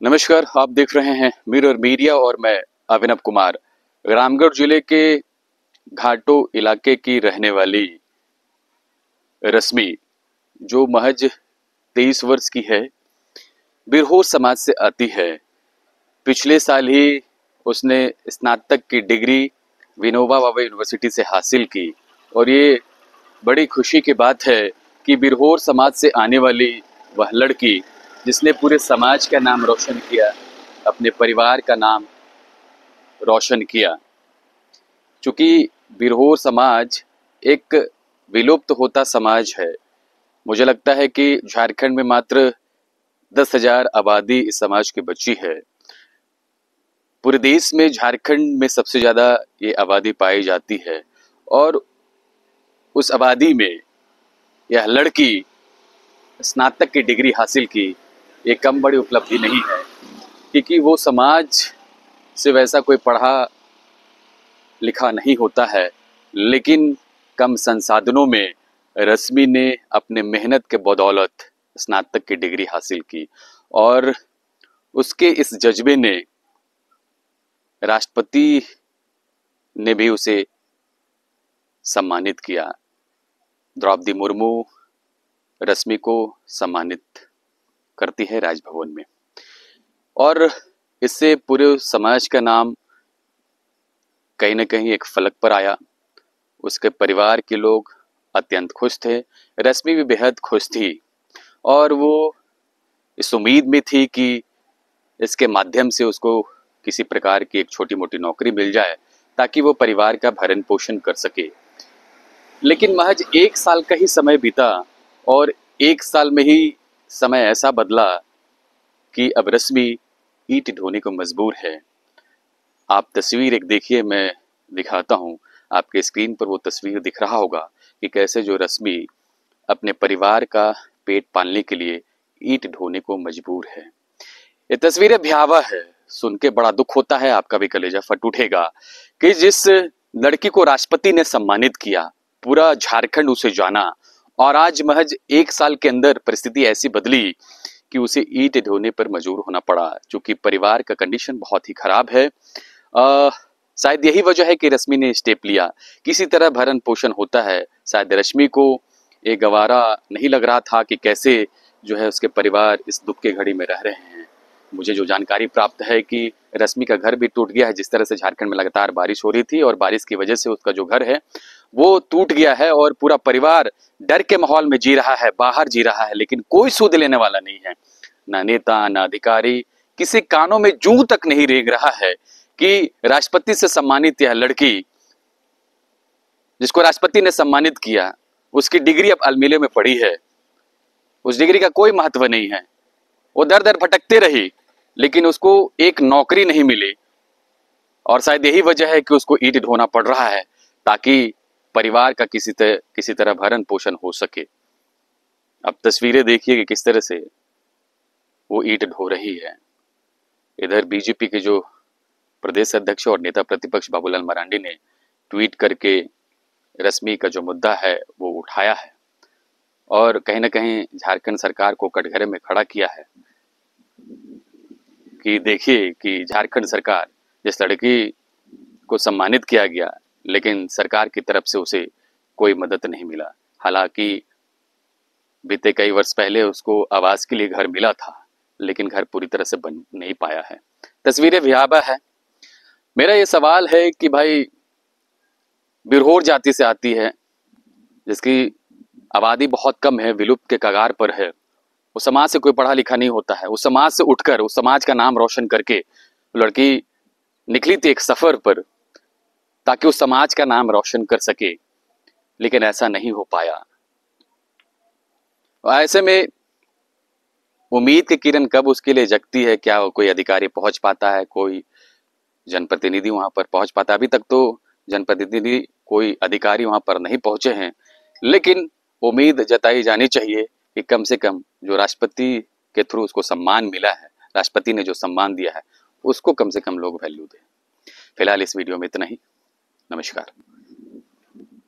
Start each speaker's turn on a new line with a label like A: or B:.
A: नमस्कार, आप देख रहे हैं मिरर मीडिया और मैं अभिनव कुमार। रामगढ़ जिले के घाटों इलाके की रहने वाली रश्मि, जो महज 23 वर्ष की है, बिरहोर समाज से आती है। पिछले साल ही उसने स्नातक की डिग्री विनोबा भावे यूनिवर्सिटी से हासिल की और ये बड़ी खुशी की बात है कि बिरहोर समाज से आने वाली वह लड़की, जिसने पूरे समाज का नाम रोशन किया, अपने परिवार का नाम रोशन किया। चूंकि बिरहोर समाज एक विलुप्त होता समाज है। मुझे लगता है कि झारखंड में मात्र 10,000 आबादी इस समाज की बची है। पूरे देश में झारखंड में सबसे ज्यादा ये आबादी पाई जाती है और उस आबादी में यह लड़की स्नातक की डिग्री हासिल की, ये कम बड़ी उपलब्धि नहीं है, क्योंकि वो समाज से वैसा कोई पढ़ा लिखा नहीं होता है। लेकिन कम संसाधनों में रश्मि ने अपने मेहनत के बदौलत स्नातक की डिग्री हासिल की और उसके इस जज्बे ने राष्ट्रपति ने भी उसे सम्मानित किया। द्रौपदी मुर्मू रश्मि को सम्मानित करती है राजभवन में और इससे पूरे समाज का नाम कहीं न कहीं एक फलक पर आया। उसके परिवार के लोग अत्यंत खुश थे, रश्मि भी बेहद खुश थी और वो इस उम्मीद में थी कि इसके माध्यम से उसको किसी प्रकार की एक छोटी-मोटी नौकरी मिल जाए ताकि वो परिवार का भरण पोषण कर सके। लेकिन महज 1 साल का ही समय बीता और 1 साल में ही समय ऐसा बदला कि अब रश्मि ईंट ढोने को मजबूर है। आप तस्वीर एक देखिए, मैं दिखाता हूँ आपके स्क्रीन पर। वो तस्वीर दिख रहा होगा कि कैसे जो रश्मि अपने परिवार का पेट पालने के लिए ईंट ढोने को मजबूर है। ये तस्वीरें भयावह है, सुन के बड़ा दुख होता है, आपका भी कलेजा फट उठेगा कि जिस लड़की को राष्ट्रपति ने सम्मानित किया, पूरा झारखंड उसे जाना और आज महज 1 साल के अंदर परिस्थिति ऐसी बदली कि उसे ईंट ढोने पर मजबूर होना पड़ा, क्योंकि परिवार का कंडीशन बहुत ही खराब है। शायद यही वजह है कि रश्मि ने स्टेप लिया। किसी तरह भरण पोषण होता है। शायद रश्मि को ये गवारा नहीं लग रहा था कि कैसे जो है उसके परिवार इस दुख के घड़ी में रह रहे हैं। मुझे जो जानकारी प्राप्त है कि रश्मि का घर भी टूट गया है। जिस तरह से झारखंड में लगातार बारिश हो रही थी और बारिश की वजह से उसका जो घर है वो टूट गया है और पूरा परिवार डर के माहौल में जी रहा है, बाहर जी रहा है, लेकिन कोई सूद लेने वाला नहीं है। ना नेता, ना अधिकारी, किसी कानों में जूं तक नहीं रेंग रहा है कि राष्ट्रपति से सम्मानित यह लड़की, जिसको राष्ट्रपति ने सम्मानित किया, उसकी डिग्री अब अलमीले में पड़ी है। उस डिग्री का कोई महत्व नहीं है। वो दर दर भटकते रही, लेकिन उसको एक नौकरी नहीं मिली और शायद यही वजह है कि उसको ईंट ढोना पड़ रहा है ताकि परिवार का किसी तरह भरण पोषण हो सके। अब तस्वीरें देखिए कि किस तरह से वो ईंट ढो रही है। इधर बीजेपी के जो प्रदेश अध्यक्ष और नेता प्रतिपक्ष बाबूलाल मरांडी ने ट्वीट करके रश्मि का जो मुद्दा है वो उठाया है और कहीं ना कहीं झारखंड सरकार को कटघरे में खड़ा किया है कि देखिए कि झारखंड सरकार, जिस लड़की को सम्मानित किया गया, लेकिन सरकार की तरफ से उसे कोई मदद नहीं मिला। हालांकि बीते कई वर्ष पहले उसको आवास के लिए घर मिला था, लेकिन घर पूरी तरह से बन नहीं पाया है। तस्वीरें भयावह है। मेरा ये सवाल है कि भाई, बिरहोर जाति से आती है, जिसकी आबादी बहुत कम है, विलुप्त के कगार पर है। उस समाज से कोई पढ़ा लिखा नहीं होता है। उस समाज से उठकर, उस समाज का नाम रोशन करके लड़की निकली थी एक सफर पर ताकि उस समाज का नाम रोशन कर सके, लेकिन ऐसा नहीं हो पाया। ऐसे में उम्मीद की किरण कब उसके लिए जगती है? क्या कोई अधिकारी पहुंच पाता है, कोई जनप्रतिनिधि वहां पर पहुंच पाता है? अभी तक तो जनप्रतिनिधि, कोई अधिकारी वहां पर नहीं पहुंचे हैं, लेकिन उम्मीद जताई जानी चाहिए कि कम से कम जो राष्ट्रपति के थ्रू उसको सम्मान मिला है, राष्ट्रपति ने जो सम्मान दिया है, उसको कम से कम लोग वैल्यू दें। फिलहाल इस वीडियो में इतना ही। नमस्कार।